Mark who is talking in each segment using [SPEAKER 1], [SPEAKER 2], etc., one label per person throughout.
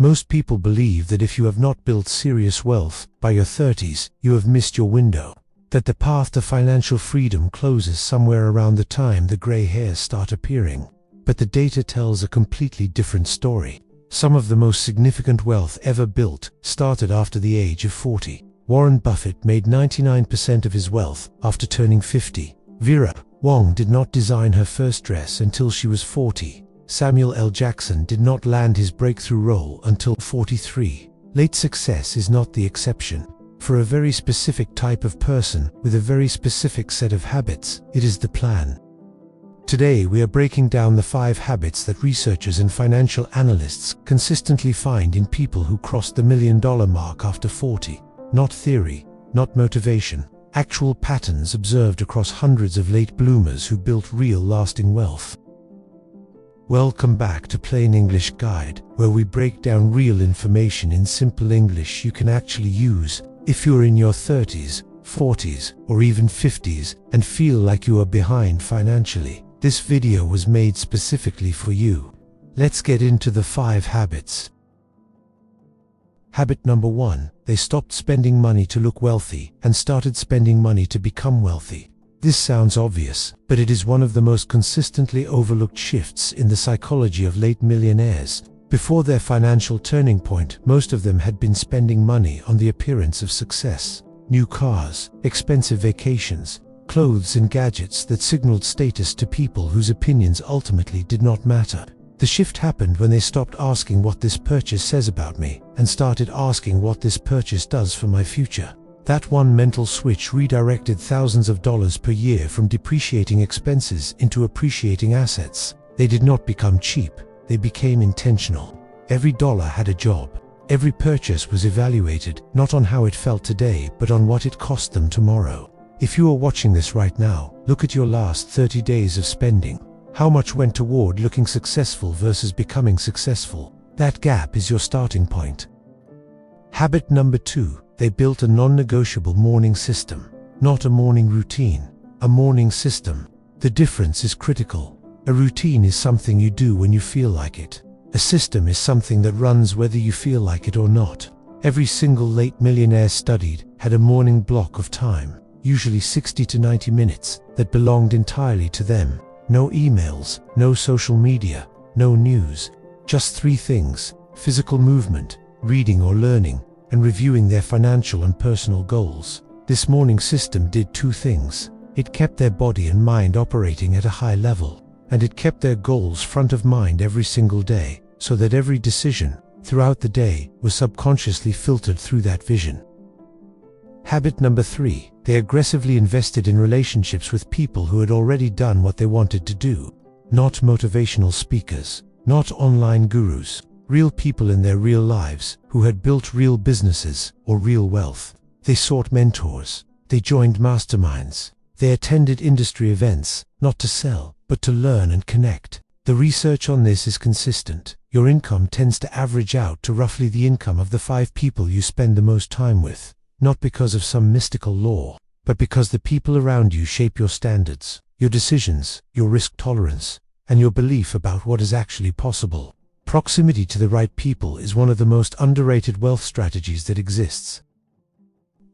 [SPEAKER 1] Most people believe that if you have not built serious wealth by your 30s, you have missed your window. That the path to financial freedom closes somewhere around the time the gray hairs start appearing. But the data tells a completely different story. Some of the most significant wealth ever built started after the age of 40. Warren Buffett made 99% of his wealth after turning 50. Vera Wang did not design her first dress until she was 40. Samuel L. Jackson did not land his breakthrough role until 43. Late success is not the exception. For a very specific type of person with a very specific set of habits, it is the plan. Today we are breaking down the 5 habits that researchers and financial analysts consistently find in people who cross the $1 million mark after 40. Not theory, not motivation. Actual patterns observed across hundreds of late bloomers who built real lasting wealth. Welcome back to Plain English Guide, where we break down real information in simple English you can actually use if you're in your 30s, 40s, or even 50s and feel like you are behind financially. This video was made specifically for you. Let's get into the 5 habits. Habit number 1. They stopped spending money to look wealthy and started spending money to become wealthy. This sounds obvious, but it is one of the most consistently overlooked shifts in the psychology of late millionaires. Before their financial turning point, most of them had been spending money on the appearance of success. New cars, expensive vacations, clothes and gadgets that signaled status to people whose opinions ultimately did not matter. The shift happened when they stopped asking what this purchase says about me and started asking what this purchase does for my future. That one mental switch redirected thousands of dollars per year from depreciating expenses into appreciating assets. They did not become cheap, they became intentional. Every dollar had a job. Every purchase was evaluated, not on how it felt today, but on what it cost them tomorrow. If you are watching this right now, look at your last 30 days of spending. How much went toward looking successful versus becoming successful? That gap is your starting point. Habit number 2. They built a non-negotiable morning system. Not a morning routine, a morning system. The difference is critical. A routine is something you do when you feel like it. A system is something that runs whether you feel like it or not. Every single late millionaire studied had a morning block of time, usually 60 to 90 minutes, that belonged entirely to them. No emails, no social media, no news. Just 3 things: physical movement, reading or learning, and reviewing their financial and personal goals. This morning system did 2 things. It kept their body and mind operating at a high level, and it kept their goals front of mind every single day, so that every decision throughout the day was subconsciously filtered through that vision. Habit number 3. They aggressively invested in relationships with people who had already done what they wanted to do. Not motivational speakers, not online gurus. Real people in their real lives who had built real businesses or real wealth. They sought mentors. They joined masterminds. They attended industry events, not to sell, but to learn and connect. The research on this is consistent. Your income tends to average out to roughly the income of the 5 people you spend the most time with. Not because of some mystical law, but because the people around you shape your standards, your decisions, your risk tolerance, and your belief about what is actually possible. Proximity to the right people is one of the most underrated wealth strategies that exists.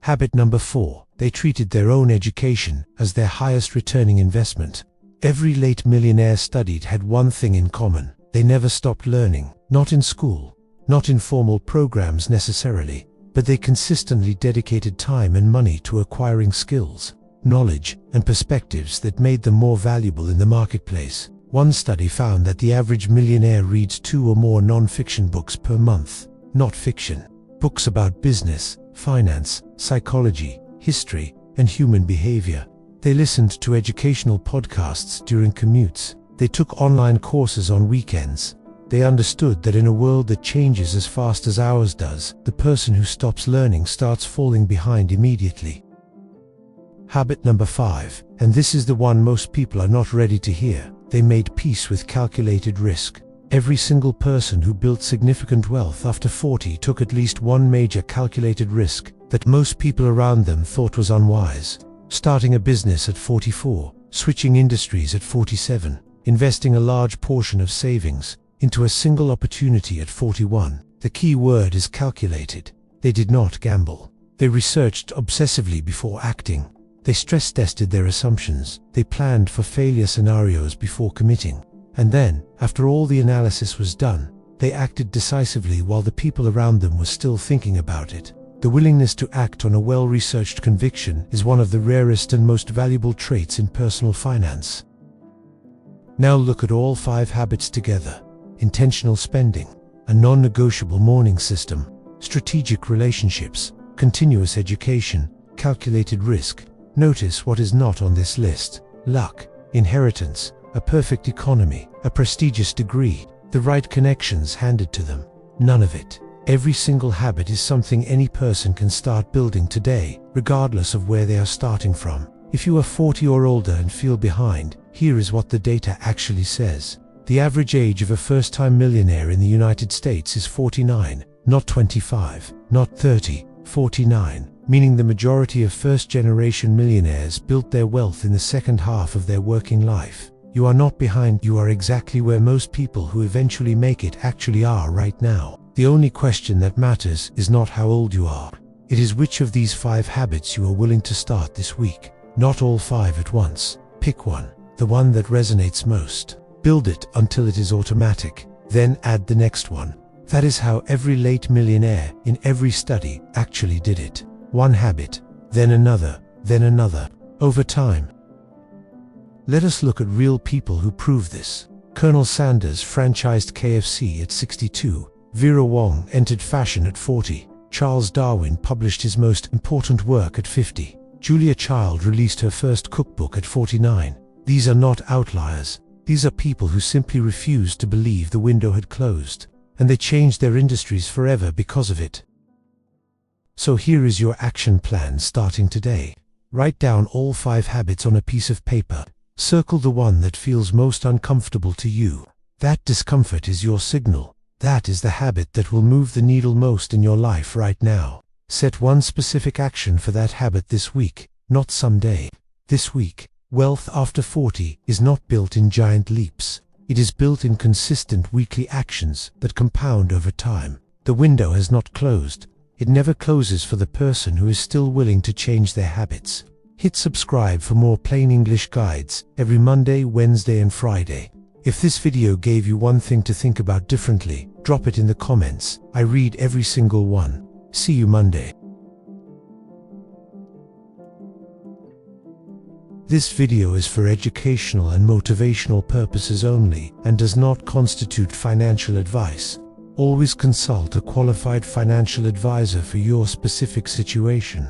[SPEAKER 1] Habit number 4. They treated their own education as their highest returning investment. Every late millionaire studied had one thing in common. They never stopped learning. Not in school, not in formal programs necessarily, but they consistently dedicated time and money to acquiring skills, knowledge, and perspectives that made them more valuable in the marketplace. One study found that the average millionaire reads 2 or more non-fiction books per month, not fiction. Books about business, finance, psychology, history, and human behavior. They listened to educational podcasts during commutes. They took online courses on weekends. They understood that in a world that changes as fast as ours does, the person who stops learning starts falling behind immediately. Habit number 5, and this is the one most people are not ready to hear. They made peace with calculated risk. Every single person who built significant wealth after 40 took at least one major calculated risk that most people around them thought was unwise. Starting a business at 44, switching industries at 47, investing a large portion of savings into a single opportunity at 41. The key word is calculated. They did not gamble. They researched obsessively before acting. They stress-tested their assumptions. They planned for failure scenarios before committing. And then, after all the analysis was done, they acted decisively while the people around them were still thinking about it. The willingness to act on a well-researched conviction is one of the rarest and most valuable traits in personal finance. Now look at all 5 habits together: intentional spending, a non-negotiable morning system, strategic relationships, continuous education, calculated risk. Notice what is not on this list: luck, inheritance, a perfect economy, a prestigious degree, the right connections handed to them. None of it. Every single habit is something any person can start building today, regardless of where they are starting from. If you are 40 or older and feel behind, here is what the data actually says. The average age of a first-time millionaire in the United States is 49, not 25, not 30, 49, meaning the majority of first-generation millionaires built their wealth in the second half of their working life. You are not behind, you are exactly where most people who eventually make it actually are right now. The only question that matters is not how old you are. It is which of these 5 habits you are willing to start this week. Not all 5 at once. Pick one, the one that resonates most. Build it until it is automatic. Then add the next one. That is how every late millionaire in every study actually did it. One habit, then another, over time. Let us look at real people who prove this. Colonel Sanders franchised KFC at 62. Vera Wang entered fashion at 40. Charles Darwin published his most important work at 50. Julia Child released her first cookbook at 49. These are not outliers. These are people who simply refused to believe the window had closed, and they changed their industries forever because of it. So here is your action plan starting today. Write down all 5 habits on a piece of paper. Circle the one that feels most uncomfortable to you. That discomfort is your signal. That is the habit that will move the needle most in your life right now. Set one specific action for that habit this week, not someday. This week. Wealth after 40 is not built in giant leaps. It is built in consistent weekly actions that compound over time. The window has not closed. It never closes for the person who is still willing to change their habits. Hit subscribe for more plain English guides every Monday, Wednesday, and Friday. If this video gave you one thing to think about differently, drop it in the comments. I read every single one. See you Monday. This video is for educational and motivational purposes only and does not constitute financial advice. Always consult a qualified financial advisor for your specific situation.